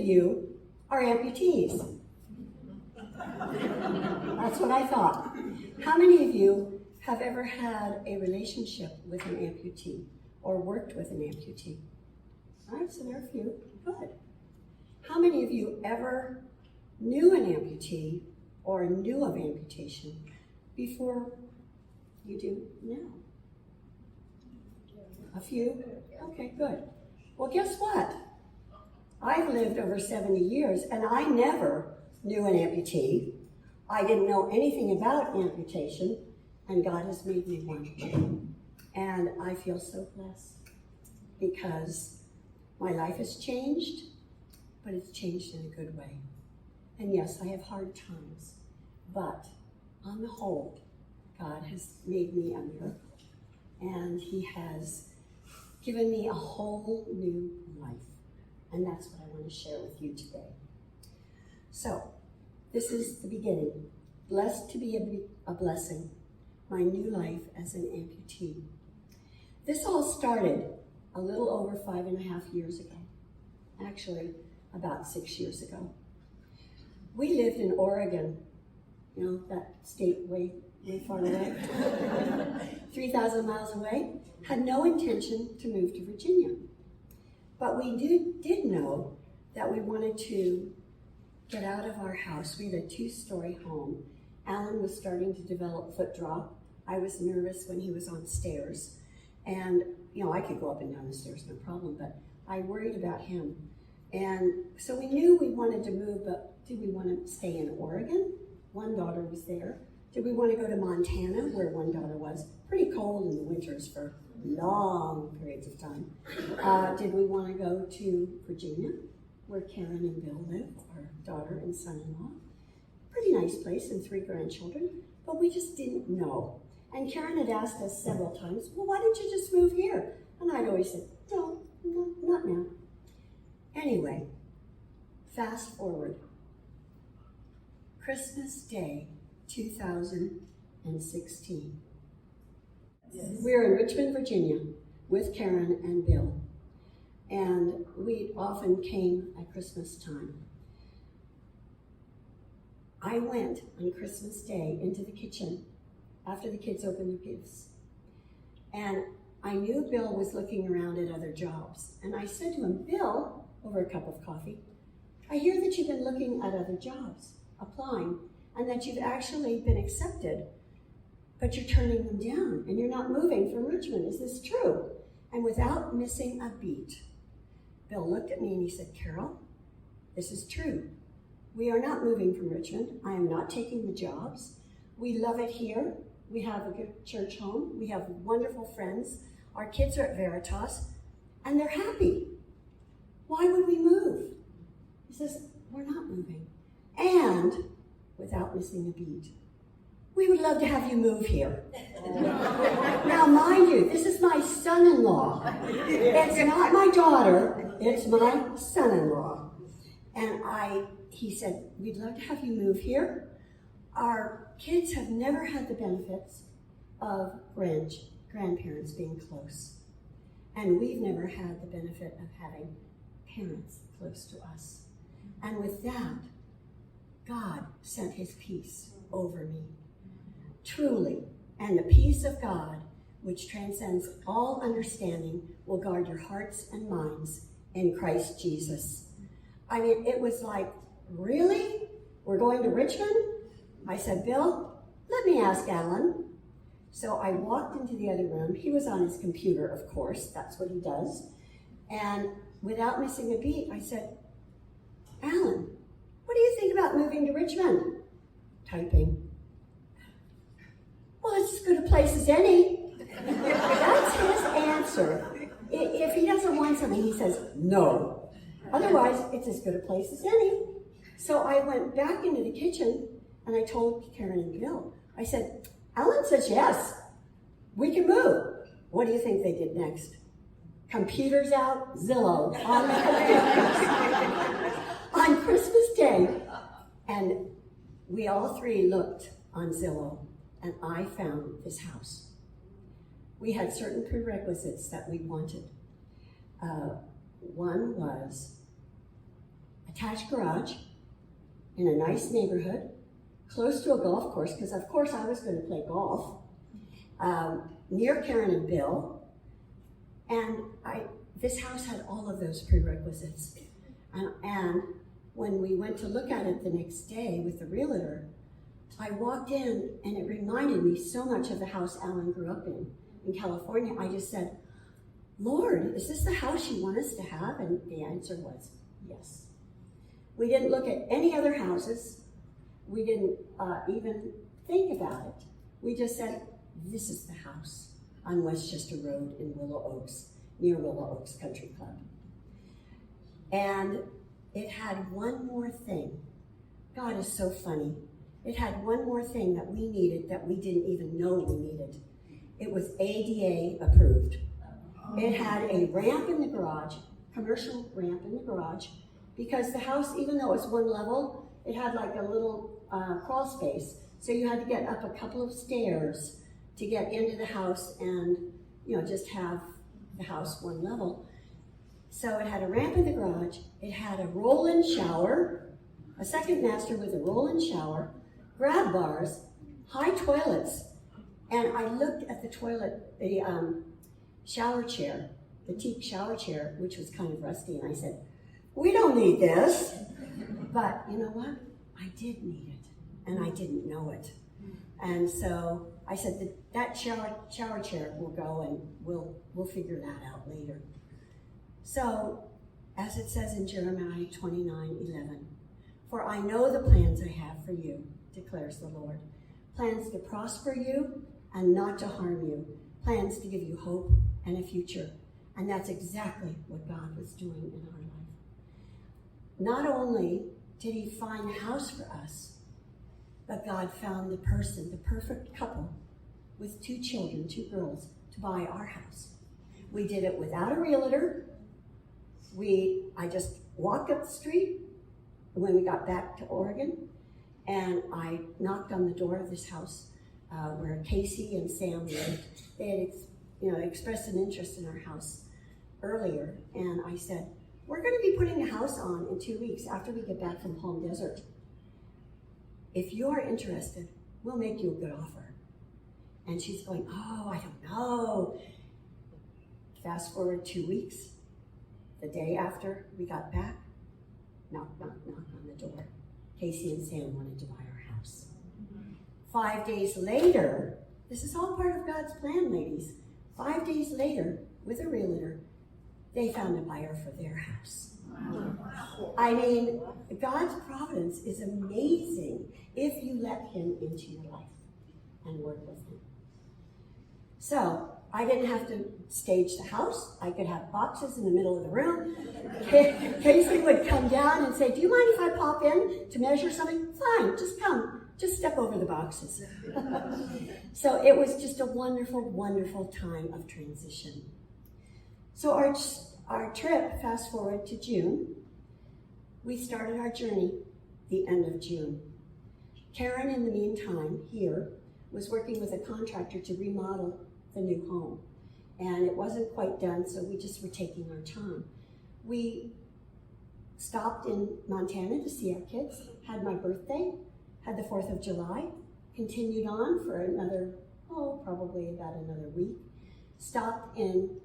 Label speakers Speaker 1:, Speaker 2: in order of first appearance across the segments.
Speaker 1: you are amputees? That's what I thought. How many of you have ever had a relationship with an amputee or worked with an amputee? All right, so there are a few. Good. How many of you ever knew an amputee or knew of amputation before you do now? A few? Okay, good. Well, guess what? I've lived over 70 years and I never knew an amputee. I didn't know anything about amputation, and God has made me one. And I feel so blessed because my life has changed, but it's changed in a good way. And yes, I have hard times, but on the whole, God has made me a miracle, and He has given me a whole new life. And that's what I want to share with you today. So, this is the beginning. Blessed to be a blessing. My new life as an amputee. This all started a little over 5.5 years ago. Actually, about 6 years ago. We lived in Oregon, you know, that state way far away, 3,000 miles away, had no intention to move to Virginia. But we did know that we wanted to get out of our house. We had a 2-story home. Alan was starting to develop foot drop. I was nervous when he was on stairs. And, you know, I could go up and down the stairs, no problem, but I worried about him. And so we knew we wanted to move, but did we want to stay in Oregon? One daughter was there. Did we want to go to Montana, where one daughter was? Pretty cold in the winters for long periods of time. Did we want to go to Virginia, where Karen and Bill live, our daughter and son-in-law? Pretty nice place and 3 grandchildren, but we just didn't know. And Karen had asked us several times, well, why don't you just move here? And I'd always said, no, not now. Anyway, fast forward. Christmas Day, 2016. Yes. We're in Richmond, Virginia, with Karen and Bill. And we often came at Christmas time. I went on Christmas Day into the kitchen after the kids opened their gifts. And I knew Bill was looking around at other jobs. And I said to him, Bill, over a cup of coffee, I hear that you've been looking at other jobs, applying, and that you've actually been accepted, but you're turning them down and you're not moving from Richmond. Is this true? And without missing a beat, Bill looked at me and he said, Carol, this is true. We are not moving from Richmond. I am not taking the jobs. We love it here. We have a good church home. We have wonderful friends. Our kids are at Veritas, and they're happy. Why would we move? He says, we're not moving. And, without missing a beat, we would love to have you move here. Now, mind you, this is my son-in-law. It's not my daughter, it's my son-in-law. And he said, we'd love to have you move here. Our kids have never had the benefits of grandparents being close. And we've never had the benefit of having parents close to us. And with that, God sent His peace over me. Truly, and the peace of God, which transcends all understanding, will guard your hearts and minds in Christ Jesus. I mean, it was like, really? We're going to Richmond? I said, Bill, let me ask Alan. So I walked into the other room. He was on his computer, of course. That's what he does. And without missing a beat, I said, Alan, what do you think about moving to Richmond? Typing. Well, it's as good a place as any. That's his answer. If he doesn't want something, he says, no. Otherwise, it's as good a place as any. So I went back into the kitchen and I told Karen and Bill, I said, Alan says yes, we can move. What do you think they did next? Computers out, Zillow on the computers on Christmas Day. And we all 3 looked on Zillow and I found this house. We had certain prerequisites that we wanted. One was a attached garage in a nice neighborhood, close to a golf course, because of course I was going to play golf, near Karen and Bill. And this house had all of those prerequisites. And when we went to look at it the next day with the realtor, I walked in and it reminded me so much of the house Alan grew up in California. I just said, Lord, is this the house you want us to have? And the answer was yes. We didn't look at any other houses. We didn't even think about it. We just said, this is the house on Westchester Road in Willow Oaks, near Willow Oaks Country Club. And it had one more thing. God is so funny. It had one more thing that we needed that we didn't even know we needed. It was ADA approved. It had a ramp in the garage, commercial ramp in the garage, because the house, even though it was one level, it had like a little crawl space. So you had to get up a couple of stairs to get into the house and, just have the house one level. So it had a ramp in the garage. It had a roll-in shower, a second master with a roll-in shower, grab bars, high toilets. And I looked at the toilet, the shower chair, the teak shower chair, which was kind of rusty, and I said, we don't need this. But you know what? I did need it, and I didn't know it. And so I said that shower chair will go, and we'll figure that out later. So, as it says in Jeremiah 29:11, for I know the plans I have for you, declares the Lord, plans to prosper you and not to harm you, plans to give you hope and a future. And that's exactly what God was doing in our life. Not only did he find a house for us, but God found the person, the perfect couple with 2 children, 2 girls, to buy our house. We did it without a realtor. I just walked up the street when we got back to Oregon, and I knocked on the door of this house where Casey and Sam lived. They had expressed an interest in our house earlier, and I said, we're going to be putting the house on in 2 weeks after we get back from Palm Desert. If you are interested, we'll make you a good offer. And she's going, oh, I don't know. Fast forward 2 weeks. The day after we got back, knock, knock, knock on the door. Casey and Sam wanted to buy our house. 5 days later, this is all part of God's plan, ladies. 5 days later, with a realtor, they found a buyer for their house. I mean, God's providence is amazing if you let him into your life and work with him. So, I didn't have to stage the house. I could have boxes in the middle of the room. Casey would come down and say, do you mind if I pop in to measure something? Fine, just come. Just step over the boxes. So it was just a wonderful, wonderful time of transition. So our trip, fast forward to June, we started our journey the end of June. Karen, in the meantime, here, was working with a contractor to remodel the new home. And it wasn't quite done, so we just were taking our time. We stopped in Montana to see our kids, had my birthday, had the 4th of July, continued on for probably about another week, stopped in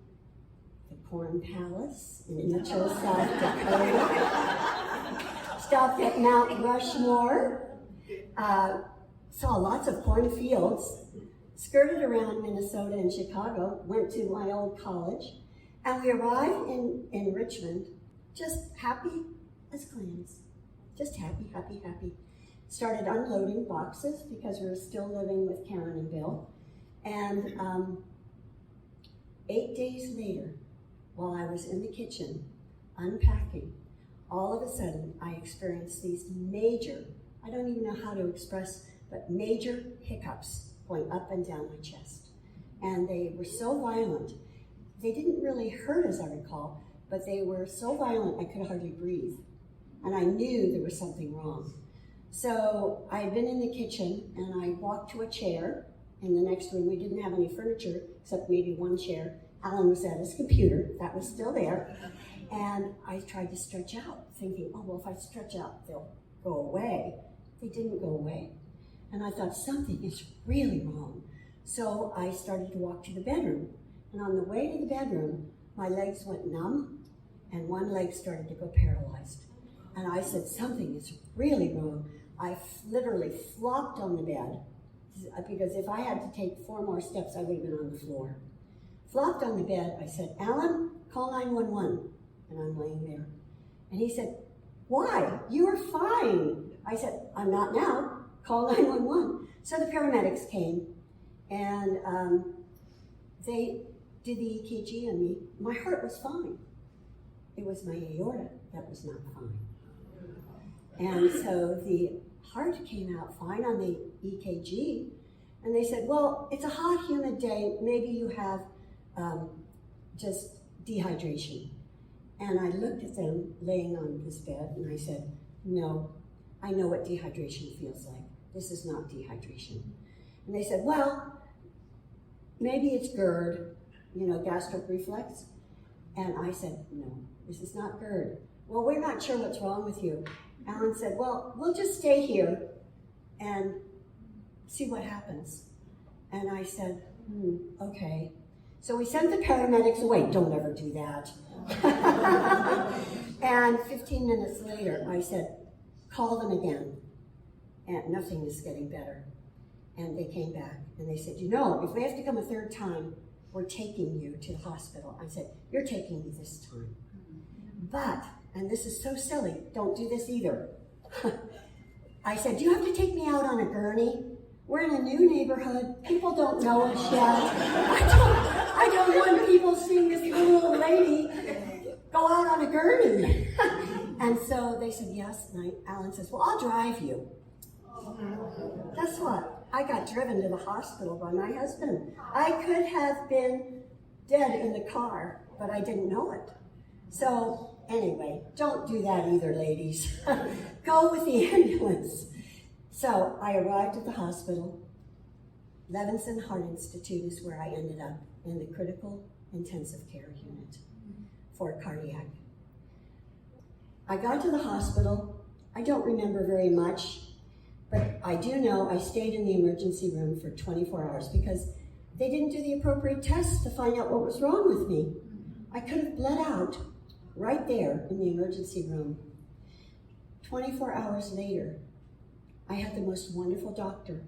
Speaker 1: the Corn Palace in Mitchell, South Dakota, stopped at Mount Rushmore, saw lots of cornfields, skirted around Minnesota and Chicago, went to my old college, and we arrived in Richmond just happy as clams. Just happy, happy, happy. Started unloading boxes because we were still living with Karen and Bill. And 8 days later, while I was in the kitchen unpacking, all of a sudden I experienced these major, I don't even know how to express, but major hiccups going up and down my chest. And they were so violent. They didn't really hurt, as I recall, but they were so violent I could hardly breathe. And I knew there was something wrong. So I had been in the kitchen and I walked to a chair in the next room. We didn't have any furniture except maybe one chair. Alan was at his computer, that was still there. And I tried to stretch out, thinking, oh, well, if I stretch out, they'll go away. They didn't go away. And I thought, something is really wrong. So I started to walk to the bedroom. And on the way to the bedroom, my legs went numb, and one leg started to go paralyzed. And I said, something is really wrong. I literally flopped on the bed, because if I had to take 4 more steps, I would have been on the floor. Flopped on the bed, I said, Alan, call 911. And I'm laying there. And he said, why? You are fine. I said, I'm not now. Call 911. So the paramedics came, and they did the EKG on me. My heart was fine. It was my aorta that was not fine. And so the heart came out fine on the EKG. And they said, well, it's a hot, humid day. Maybe you have just dehydration. And I looked at them laying on this bed, and I said, no, I know what dehydration feels like. This is not dehydration. And they said, well, maybe it's GERD, gastric reflux. And I said, no, this is not GERD. Well, we're not sure what's wrong with you. Alan said, well, we'll just stay here and see what happens. And I said, okay. So we sent the paramedics away. Don't ever do that. And 15 minutes later, I said, call them again. And nothing is getting better. And they came back and they said, if we have to come a 3rd time, we're taking you to the hospital. I said, you're taking me this time. But, and this is so silly, don't do this either. I said, do you have to take me out on a gurney? We're in a new neighborhood. People don't know us yet. I don't want people seeing this little lady go out on a gurney. And so they said yes. And Alan says, well, I'll drive you. Guess what? I got driven to the hospital by my husband. I could have been dead in the car, but I didn't know it. So anyway, don't do that either, ladies. Go with the ambulance. So I arrived at the hospital. Levinson Heart Institute is where I ended up, in the critical intensive care unit for cardiac. I got to the hospital. I don't remember very much, but I do know I stayed in the emergency room for 24 hours because they didn't do the appropriate tests to find out what was wrong with me. I could have bled out right there in the emergency room. 24 hours later, I had the most wonderful doctor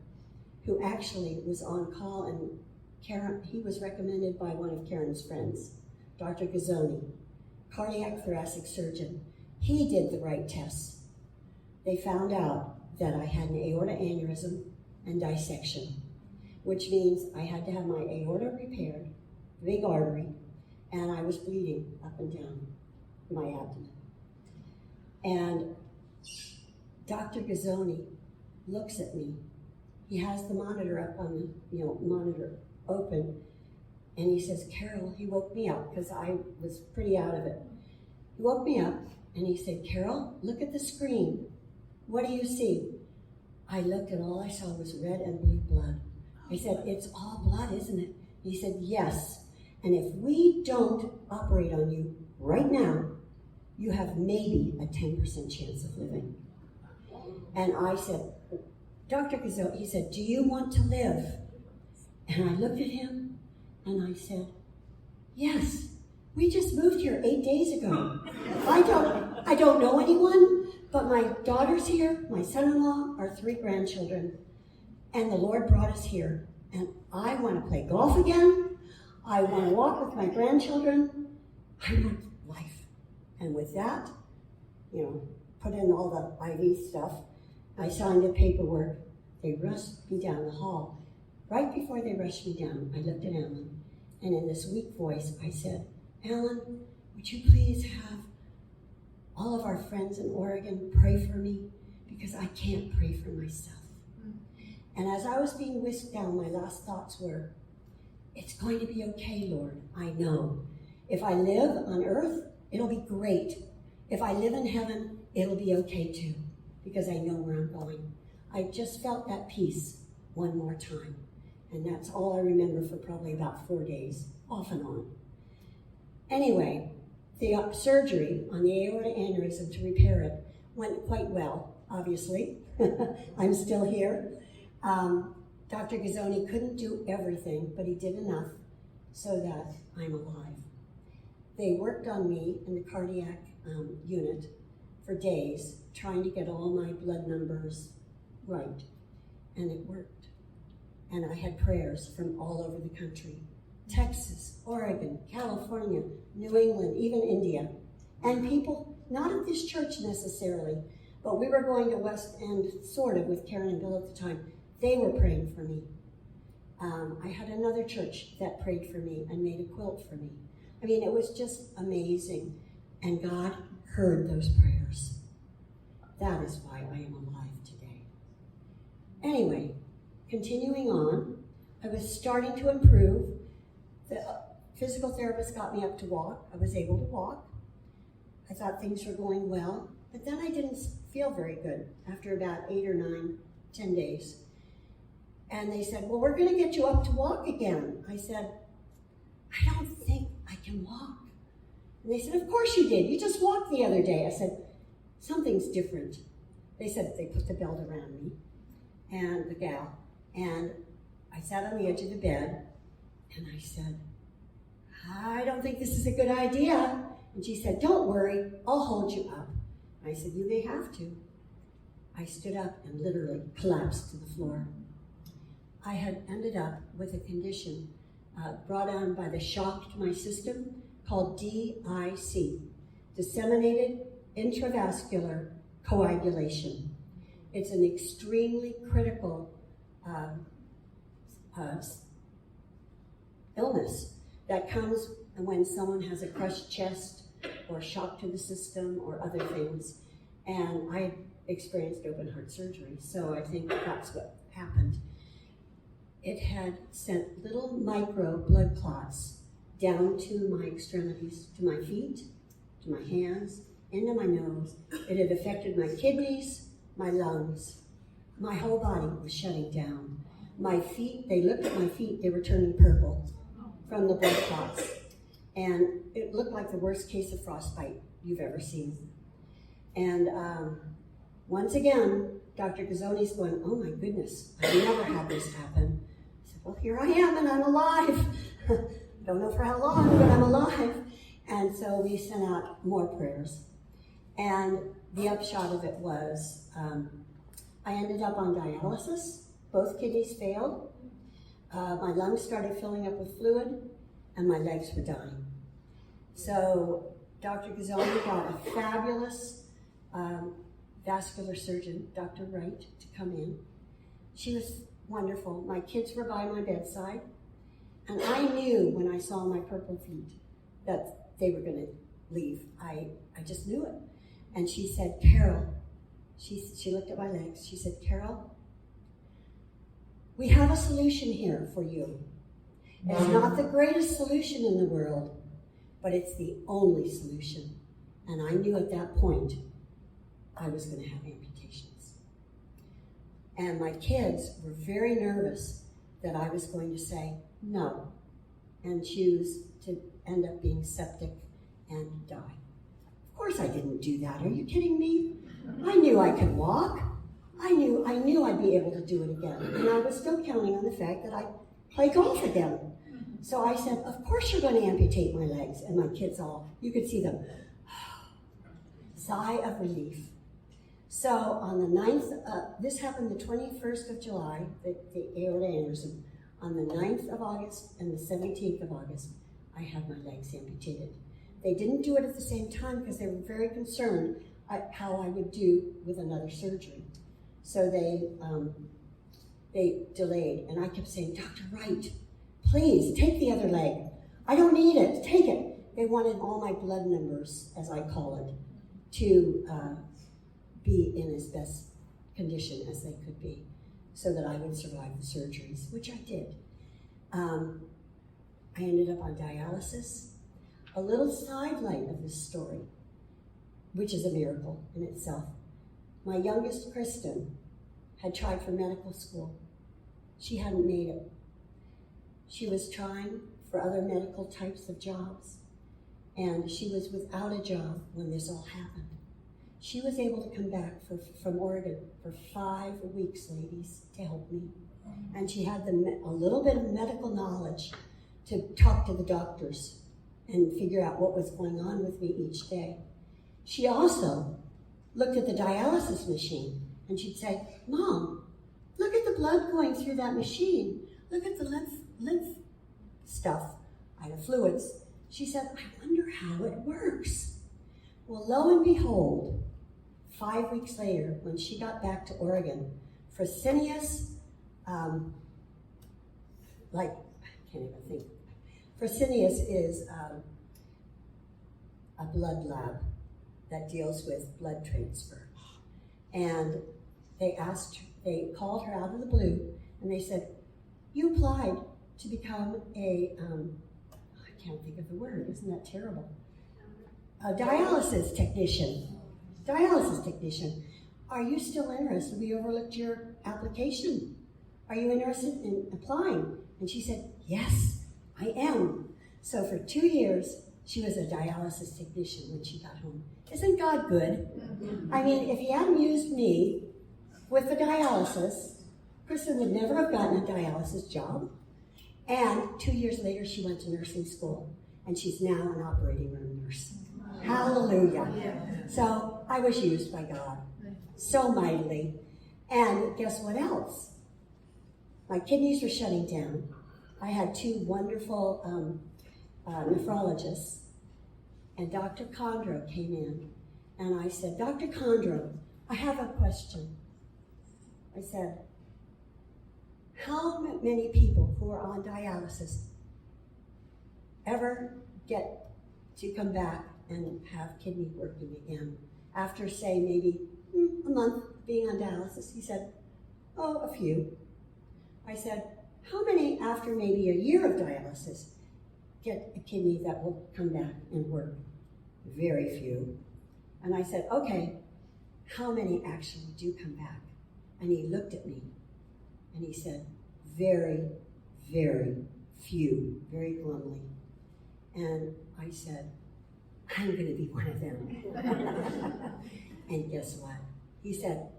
Speaker 1: who actually was on call, and he was recommended by one of Karen's friends, Dr. Gazzoni, cardiac thoracic surgeon. He did the right tests. They found out that I had an aorta aneurysm and dissection, which means I had to have my aorta repaired, the big artery, and I was bleeding up and down my abdomen. And Dr. Gazzoni looks at me. He has the monitor up on the monitor open, and he says, Carol, he woke me up because I was pretty out of it. He woke me up and he said, Carol, look at the screen. What do you see? I looked and all I saw was red and blue blood. I said, it's all blood, isn't it? He said, yes. And if we don't operate on you right now, you have maybe a 10% chance of living. And I said, Dr. Gazzoni, he said, do you want to live? And I looked at him and I said, yes, we just moved here 8 days ago. I don't know anyone, but my daughter's here, my son-in-law, our 3 grandchildren, and the Lord brought us here. And I want to play golf again. I want to walk with my grandchildren. I want life. And with that, put in all the IV stuff. I signed the paperwork. They rushed me down the hall. Right before they rushed me down, I looked at Alan, and in this weak voice, I said, Alan, would you please have all of our friends in Oregon pray for me? Because I can't pray for myself. And as I was being whisked down, my last thoughts were, it's going to be okay, Lord, I know. If I live on earth, it'll be great. If I live in heaven, it'll be okay too, because I know where I'm going. I just felt that peace one more time. And that's all I remember for probably about 4 days, off and on. Anyway, The surgery on the aorta aneurysm to repair it went quite well, obviously. I'm still here. Dr. Gazzoni couldn't do everything, but he did enough so that I'm alive. They worked on me in the cardiac unit for days, trying to get all my blood numbers right, and it worked. And I had prayers from all over the country. Texas, Oregon, California, New England, even India. And people, not at this church necessarily, but we were going to West End, sort of, with Karen and Bill at the time. They were praying for me. I had another church that prayed for me and made a quilt for me. I mean, it was just amazing. And God heard those prayers. That is why I am alive today. Anyway, continuing on, I was starting to improve. The physical therapist got me up to walk. I was able to walk. I thought things were going well, but then I didn't feel very good after about 8 or 9, 10 days. And they said, well, we're going to get you up to walk again. I said, I don't think I can walk. And they said, of course you did. You just walked the other day. I said, something's different. They said they put the belt around me and the gal, and I sat on the edge of the bed, and I said, I don't think this is a good idea. And she said, don't worry, I'll hold you up. I said, you may have to. I stood up and literally collapsed to the floor. I had ended up with a condition brought on by the shock to my system called DIC, disseminated intravascular coagulation. It's an extremely critical illness that comes when someone has a crushed chest or shock to the system or other things. And I experienced open heart surgery, so I think that's what happened. It had sent little micro blood clots down to my extremities, to my feet, to my hands, into my nose. It had affected my kidneys, my lungs. My whole body was shutting down. My feet, they looked at my feet, they were turning purple from the blood clots. And it looked like the worst case of frostbite you've ever seen. And once again, Dr. Gazzoni's going, oh my goodness, I've never had this happen. I said, well, here I am and I'm alive. Don't know for how long, but I'm alive. And so we sent out more prayers. And the upshot of it was, I ended up on dialysis. Both kidneys failed. My lungs started filling up with fluid, and my legs were dying. So Dr. Gazzoni got a fabulous vascular surgeon, Dr. Wright, to come in. She was wonderful. My kids were by my bedside, and I knew when I saw my purple feet that they were going to leave. I just knew it. And she said, Carol, she looked at my legs, she said, Carol, we have a solution here for you. It's not the greatest solution in the world, but it's the only solution. And I knew at that point I was going to have amputations. And my kids were very nervous that I was going to say no and choose to end up being septic and die. Of course I didn't do that. Are you kidding me? I knew I could walk. I knew I'd be able to do it again. And I was still counting on the fact that I'd play golf again. So I said, of course you're going to amputate my legs. And my kids all, you could see them, sigh of relief. So on the 9th, this happened the 21st of July, the aorta aneurysm. On the 9th of August and the 17th of August, I had my legs amputated. They didn't do it at the same time because they were very concerned how I would do with another surgery. So they delayed, and I kept saying, Dr. Wright, please take the other leg. I don't need it, take it. They wanted all my blood numbers, as I call it, to be in as best condition as they could be so that I would survive the surgeries, which I did. I ended up on dialysis. A little sidelight of this story, which is a miracle in itself. My youngest, Kristen, had tried for medical school. She hadn't made it. She was trying for other medical types of jobs, and she was without a job when this all happened. She was able to come back from Oregon for 5 weeks, ladies, to help me. And she had a little bit of medical knowledge to talk to the doctors and figure out what was going on with me each day. She also looked at the dialysis machine, and she'd say, "Mom, look at the blood going through that machine. Look at the lymph stuff, fluids." She said, "I wonder how it works." Well, lo and behold, 5 weeks later, when she got back to Oregon, Fresenius, I can't even think. Fresenius is a blood lab that deals with blood transfer. And they called her out of the blue, and they said, "You applied to become I can't think of the word, isn't that terrible? A dialysis technician. Are you still interested? We overlooked your application. Are you interested in applying?" And she said, "Yes, I am." So for 2 years, she was a dialysis technician when she got home. Isn't God good? I mean, if he hadn't used me with the dialysis, Kristen would never have gotten a dialysis job. And 2 years later, she went to nursing school, and she's now an operating room nurse. Hallelujah. So I was used by God so mightily. And guess what else? My kidneys were shutting down. I had 2 wonderful nephrologists, and Dr. Condro came in, and I said, "Dr. Condro, I have a question." I said, "How many people who are on dialysis ever get to come back and have kidney working again after, say, maybe a month being on dialysis?" He said, "Oh, a few." I said, "How many after maybe a year of dialysis get a kidney that will come back and work?" Very few. And I said, "Okay, how many actually do come back?" And he looked at me and he said, "Very, very few," very glumly. And I said, "I'm going to be one of them." And guess what? He said,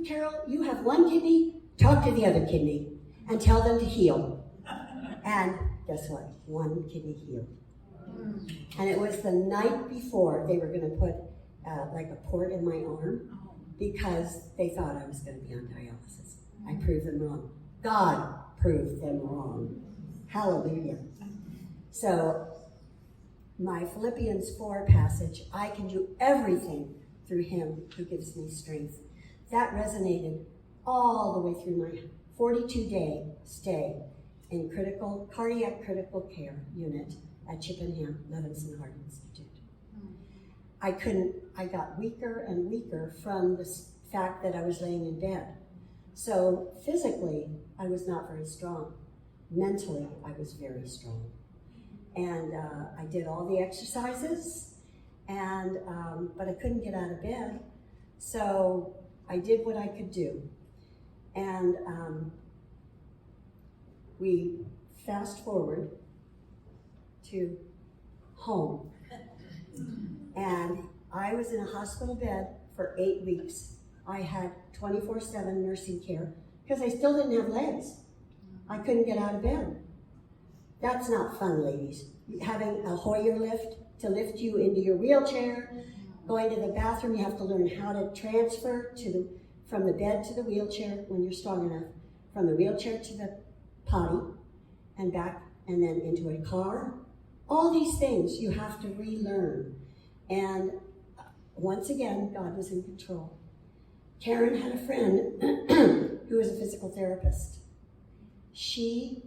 Speaker 1: Carol, you have 1 kidney, talk to the other kidney and tell them to heal." And guess what? 1 kidney healed. And it was the night before they were going to put a port in my arm because they thought I was going to be on dialysis. I proved them wrong. God proved them wrong. Hallelujah. So my Philippians 4 passage, "I can do everything through him who gives me strength," that resonated all the way through my 42-day stay in cardiac critical care unit at Chippenham Levinson Heart Institute. I got weaker and weaker from the fact that I was laying in bed. So physically, I was not very strong. Mentally, I was very strong. And I did all the exercises, but I couldn't get out of bed. So I did what I could do. And we fast forward to home. And I was in a hospital bed for 8 weeks. I had 24/7 nursing care because I still didn't have legs. I couldn't get out of bed. That's not fun, ladies. Having a Hoyer lift to lift you into your wheelchair, going to the bathroom, you have to learn how to transfer from the bed to the wheelchair when you're strong enough, from the wheelchair to the potty, and back, and then into a car. All these things you have to relearn. And once again, God was in control. Karen had a friend who was a physical therapist. She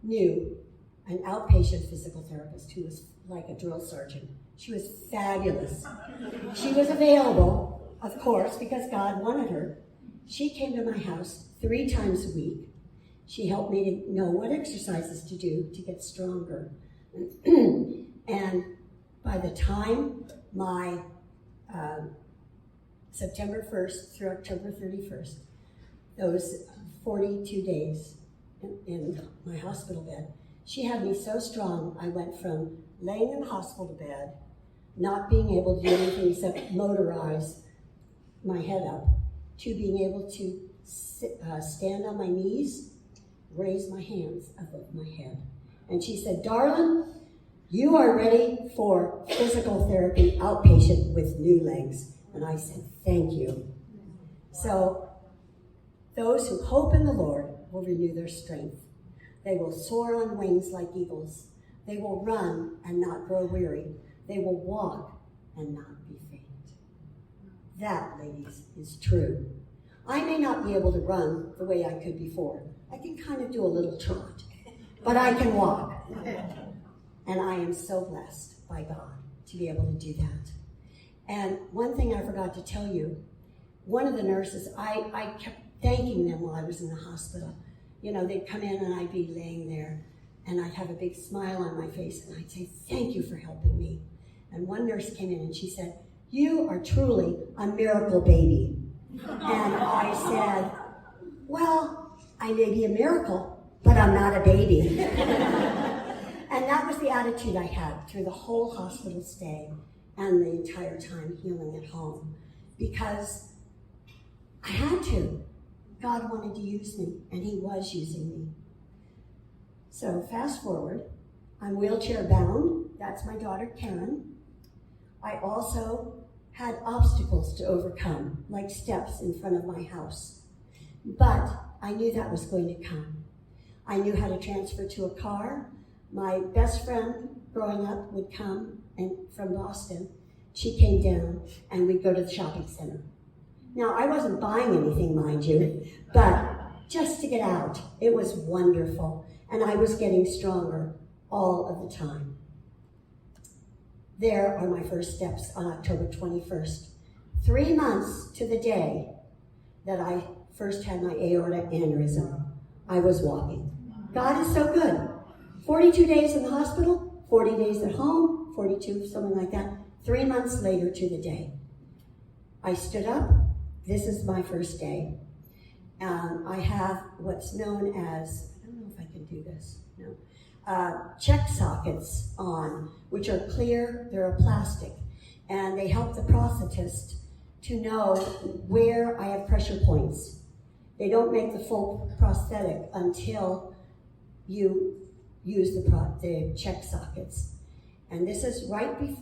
Speaker 1: knew an outpatient physical therapist who was like a drill sergeant. She was fabulous. She was available, of course, because God wanted her. She came to my house 3 times a week. She helped me to know what exercises to do to get stronger. And by the time my September 1st through October 31st, those 42 days in my hospital bed, she had me so strong, I went from laying in the hospital bed, not being able to do anything except motorize my head up, to being able to stand on my knees, raise my hands above my head. And she said, "Darling, you are ready for physical therapy outpatient with new legs." And I said, "Thank you." So those who hope in the Lord will renew their strength. They will soar on wings like eagles. They will run and not grow weary. They will walk and not be faint. That, ladies, is true. I may not be able to run the way I could before. I can kind of do a little trot, but I can walk. And I am so blessed by God to be able to do that. And one thing I forgot to tell you, one of the nurses, I kept thanking them while I was in the hospital. You know, they'd come in and I'd be laying there and I'd have a big smile on my face and I'd say, "Thank you for helping me." And one nurse came in and she said, "You are truly a miracle baby." And I said, "Well, I may be a miracle, but I'm not a baby." And that was the attitude I had through the whole hospital stay and the entire time healing at home, because I had to. God wanted to use me, and he was using me. So fast forward, I'm wheelchair bound. That's my daughter, Karen. I also had obstacles to overcome, like steps in front of my house. But I knew that was going to come. I knew how to transfer to a car. My best friend growing up would come and from Boston. She came down and we'd go to the shopping center. Now, I wasn't buying anything, mind you, but just to get out, it was wonderful. And I was getting stronger all of the time. There are my first steps on October 21st. 3 months to the day that I first had my aortic aneurysm, I was walking. God is so good. 42 days in the hospital, 40 days at home, 42, something like that. 3 months later to the day. I stood up. This is my first day. I have what's known as, I don't know if I can do this, no, check sockets on, which are clear, they're a plastic, and they help the prosthetist to know where I have pressure points. They don't make the full prosthetic until you use the check sockets. And this is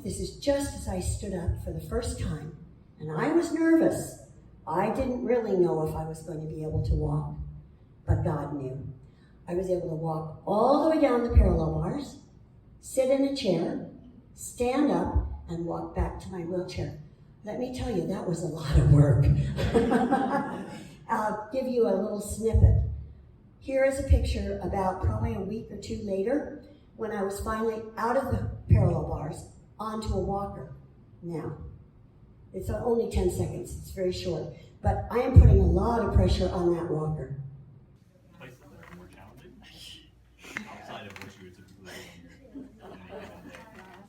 Speaker 1: this is just as I stood up for the first time, and I was nervous. I didn't really know if I was going to be able to walk, but God knew. I was able to walk all the way down the parallel bars, sit in a chair, stand up, and walk back to my wheelchair. Let me tell you, that was a lot of work. I'll give you a little snippet. Here is a picture about probably a week or two later when I was finally out of the parallel bars onto a walker. Now, it's only 10 seconds, it's very short, but I am putting a lot of pressure on that walker.
Speaker 2: Places that are more challenging outside of what you would typically do in a given day.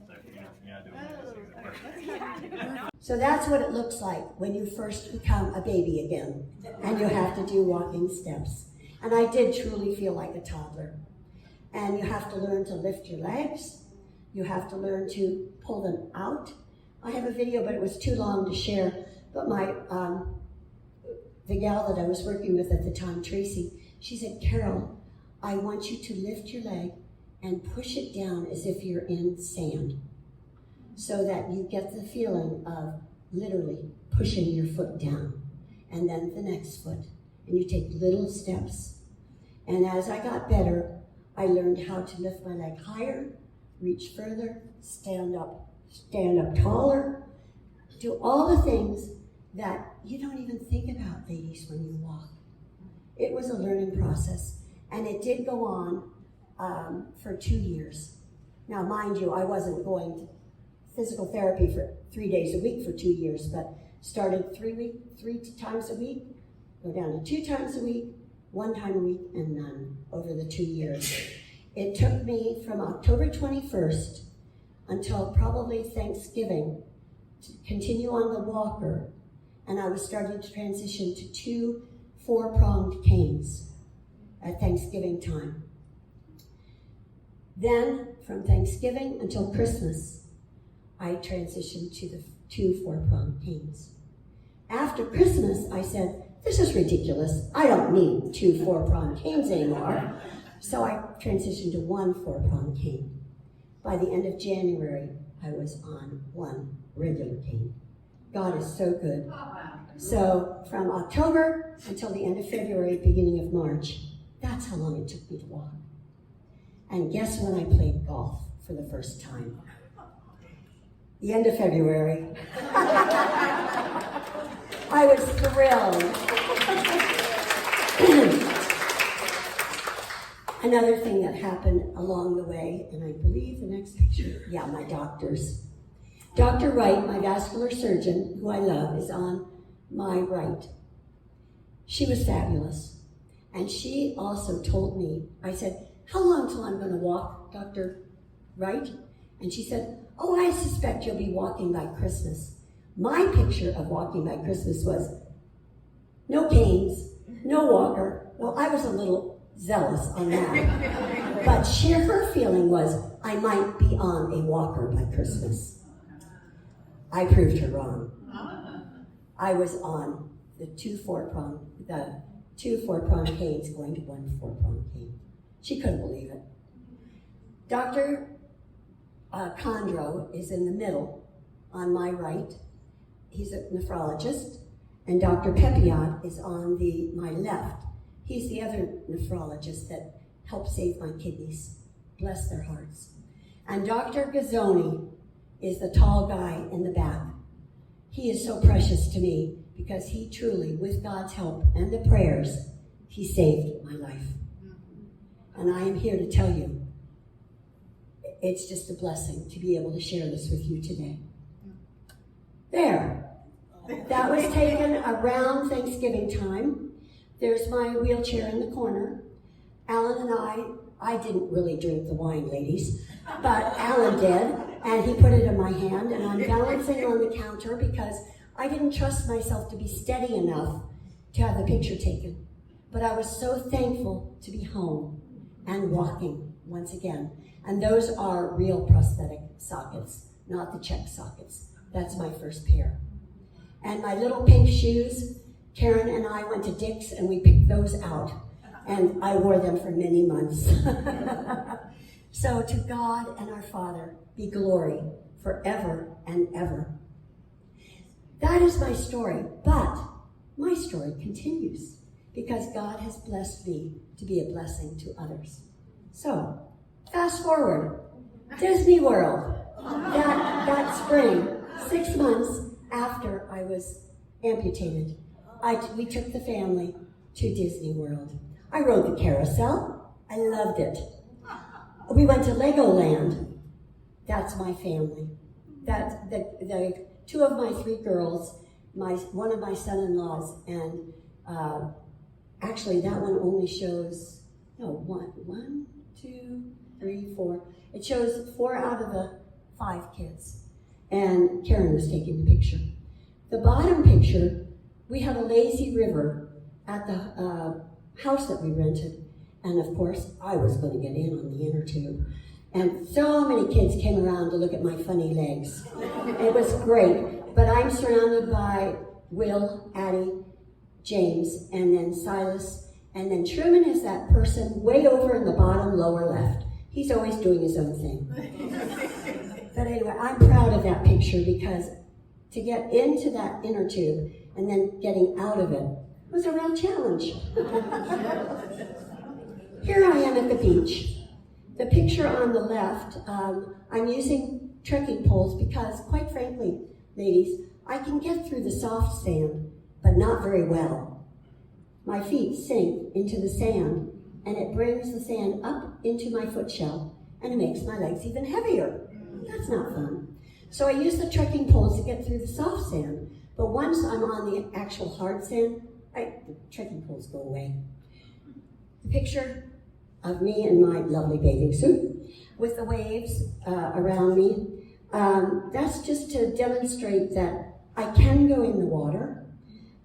Speaker 2: So you're not doing that.
Speaker 1: So that's what it looks like when you first become a baby again and you have to do walking steps. And I did truly feel like a toddler. And you have to learn to lift your legs. You have to learn to pull them out. I have a video, but it was too long to share. But the gal that I was working with at the time, Tracy, she said, "Carol, I want you to lift your leg and push it down as if you're in sand, so that you get the feeling of literally pushing your foot down, and then the next foot, and you take little steps." And as I got better, I learned how to lift my leg higher, reach further, stand up taller, do all the things that you don't even think about, ladies, when you walk. It was a learning process, and it did go on for 2 years. Now, mind you, I wasn't going to physical therapy for 3 days a week for 2 years, but started 3 times a week, go down to 2 times a week, 1 time a week, and none over the 2 years. It took me from October 21st until probably Thanksgiving to continue on the walker, and I was starting to transition to 2 4-pronged canes at Thanksgiving time. Then, from Thanksgiving until Christmas, I transitioned to the 2 4-prong canes. After Christmas, I said, this is ridiculous. I don't need 2 4-prong canes anymore. So I transitioned to 1 4-prong cane. By the end of January, I was on 1 regular cane. God is so good. So from October until the end of February, beginning of March, that's how long it took me to walk. And guess when I played golf for the first time? The end of February. I was thrilled. Another thing that happened along the way, and I believe the next picture, yeah, my doctors. Dr. Wright, my vascular surgeon, who I love, is on my right. She was fabulous. And she also told me, I said, how long till I'm going to walk, Dr. Wright? And she said, oh, I suspect you'll be walking by Christmas. My picture of walking by Christmas was no canes, no walker. Well, I was a little zealous on that. But her feeling was I might be on a walker by Christmas. I proved her wrong. I was on the 2 4-prong canes going to 1 4-prong cane. She couldn't believe it. Dr. Condro is in the middle on my right. He's a nephrologist. And Dr. Pepiot is on my left. He's the other nephrologist that helped save my kidneys. Bless their hearts. And Dr. Gazzoni is the tall guy in the back. He is so precious to me because he truly, with God's help and the prayers, he saved my life. And I am here to tell you, it's just a blessing to be able to share this with you today. There. That was taken around Thanksgiving time. There's my wheelchair in the corner. Alan and I didn't really drink the wine, ladies, but Alan did, and he put it in my hand, and I'm balancing on the counter because I didn't trust myself to be steady enough to have the picture taken. But I was so thankful to be home and walking once again. And those are real prosthetic sockets, not the check sockets. That's my first pair. And my little pink shoes, Karen and I went to Dick's and we picked those out. And I wore them for many months. So to God and our Father be glory forever and ever. That is my story, but my story continues because God has blessed me to be a blessing to others. So, fast forward, Disney World, that spring, 6 months after I was amputated, we took the family to Disney World. I rode the carousel. I loved it. We went to Legoland. That's my family. That's the 2 of my 3 girls, one of my son-in-laws, and actually that one only shows, one, 2, 3, 4. It shows 4 out of the 5 kids. And Karen was taking the picture. The bottom picture, we have a lazy river at the house that we rented. And of course, I was going to get in on the inner tube. And so many kids came around to look at my funny legs. It was great. But I'm surrounded by Will, Addie, James, and then Silas. And then Truman is that person way over in the bottom lower left. He's always doing his own thing. But anyway, I'm proud of that picture because to get into that inner tube and then getting out of it was a real challenge. Here I am at the beach. The picture on the left, I'm using trekking poles because, quite frankly, ladies, I can get through the soft sand, but not very well. My feet sink into the sand, and it brings the sand up into my foot shell, and it makes my legs even heavier. That's not fun. So I use the trekking poles to get through the soft sand, but once I'm on the actual hard sand, the trekking poles go away. The picture of me in my lovely bathing suit with the waves around me, that's just to demonstrate that I can go in the water,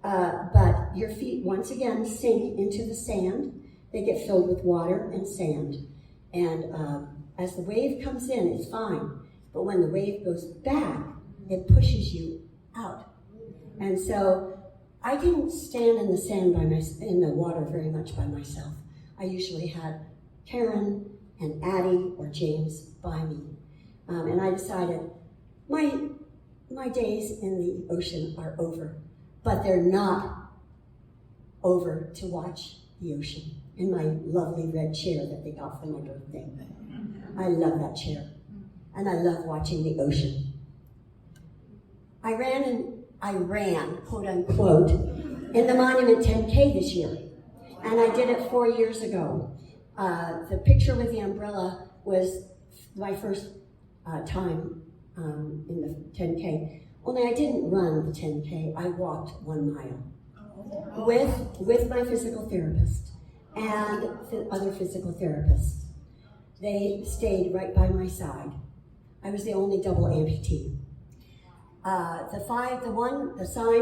Speaker 1: but your feet once again sink into the sand. They get filled with water and sand. And As the wave comes in, it's fine. But when the wave goes back, it pushes you out. And so I didn't stand in the sand in the water very much by myself. I usually had Karen and Addie or James by me. And I decided my days in the ocean are over, but they're not over to watch the ocean in my lovely red chair that they got for my birthday. I love that chair, and I love watching the ocean. I ran, quote unquote, in the Monument 10K this year, and I did it 4 years ago. The picture with the umbrella was my first time in the 10K. Only I didn't run the 10K, I walked 1 mile with my physical therapist and other physical therapists. They stayed right by my side. I was the only double amputee. The sign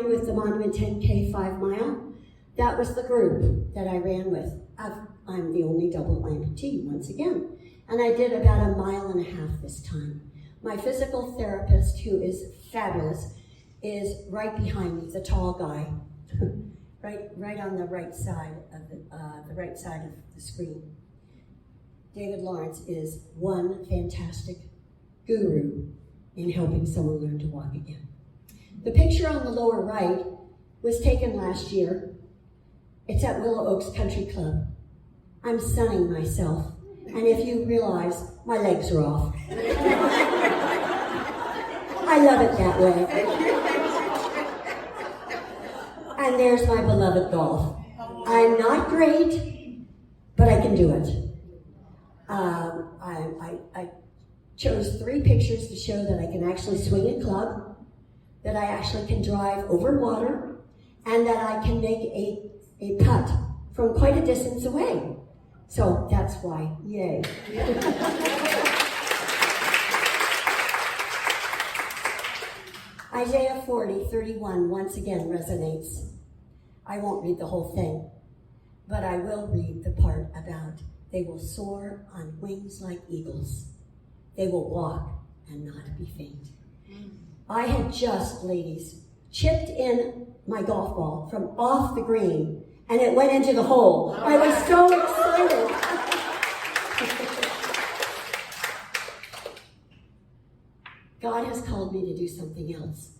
Speaker 1: with the Monument 10K 5 mile, that was the group that I ran with. I'm the only double amputee once again. And I did about 1.5 miles this time. My physical therapist, who is fabulous, is right behind me, the tall guy, right on the right side of the screen. David Lawrence is one fantastic guru in helping someone learn to walk again. The picture on the lower right was taken last year. It's at Willow Oaks Country Club. I'm sunning myself, and if you realize, my legs are off. I love it that way. And there's my beloved golf. I'm not great, but I can do it. I chose 3 pictures to show that I can actually swing a club, that I actually can drive over water, and that I can make a putt from quite a distance away. So that's why, yay. Isaiah 40:31 once again resonates. I won't read the whole thing, but I will read the part about they will soar on wings like eagles. They will walk and not be faint. I had just, ladies, chipped in my golf ball from off the green, and it went into the hole. I was so excited. God has called me to do something else.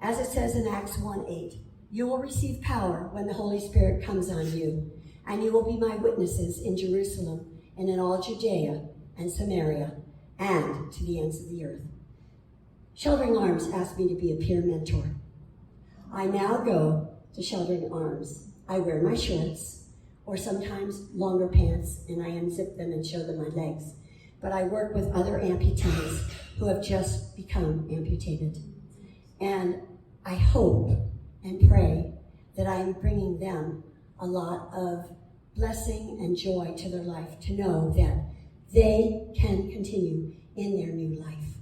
Speaker 1: As it says in Acts 1:8, you will receive power when the Holy Spirit comes on you, and you will be my witnesses in Jerusalem and in all Judea and Samaria and to the ends of the earth. Sheltering Arms asked me to be a peer mentor. I now go to Sheltering Arms. I wear my shorts, or sometimes longer pants, and I unzip them and show them my legs. But I work with other amputees who have just become amputated. And I hope and pray that I am bringing them a lot of blessing and joy to their life, to know that they can continue in their new life,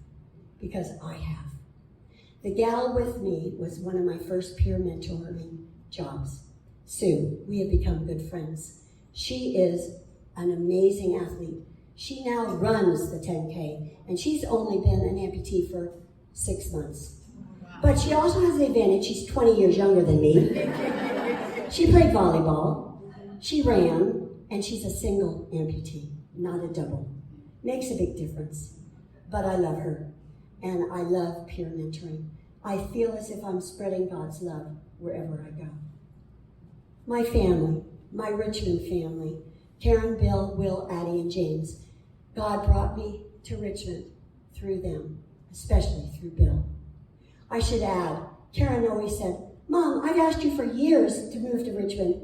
Speaker 1: because I have. The gal with me was one of my first peer mentoring jobs. Sue, we have become good friends. She is an amazing athlete. She now runs the 10K, and she's only been an amputee for 6 months. But she also has the advantage, she's 20 years younger than me. She played volleyball, she ran, and she's a single amputee, not a double. Makes a big difference. But I love her, and I love peer mentoring. I feel as if I'm spreading God's love wherever I go. My family, my Richmond family, Karen, Bill, Will, Addie, and James, God brought me to Richmond through them, especially through Bill. I should add, Karen always said, Mom, I've asked you for years to move to Richmond.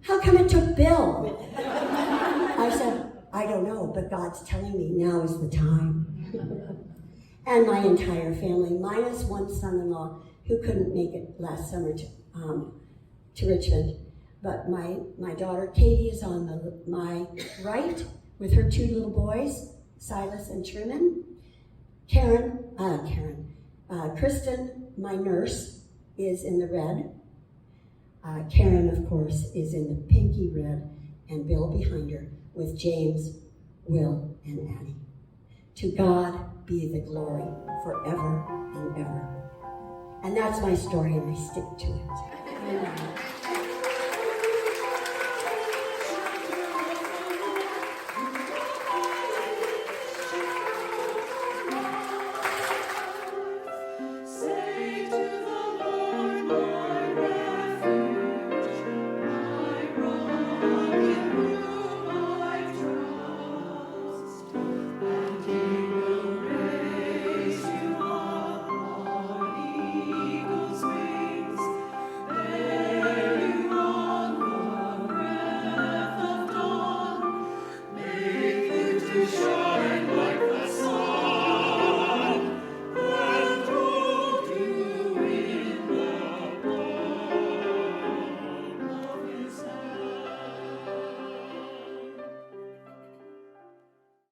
Speaker 1: How come it took Bill? I said, I don't know, but God's telling me now is the time. And my entire family, minus one son-in-law who couldn't make it last summer to Richmond. But my daughter Katie is on my right with her 2 little boys, Silas and Truman. Kristen, my nurse, is in the red. Karen, of course, is in the pinky red, and Bill behind her with James, Will, and Annie. To God be the glory forever and ever. And that's my story, and I stick to it. Amen.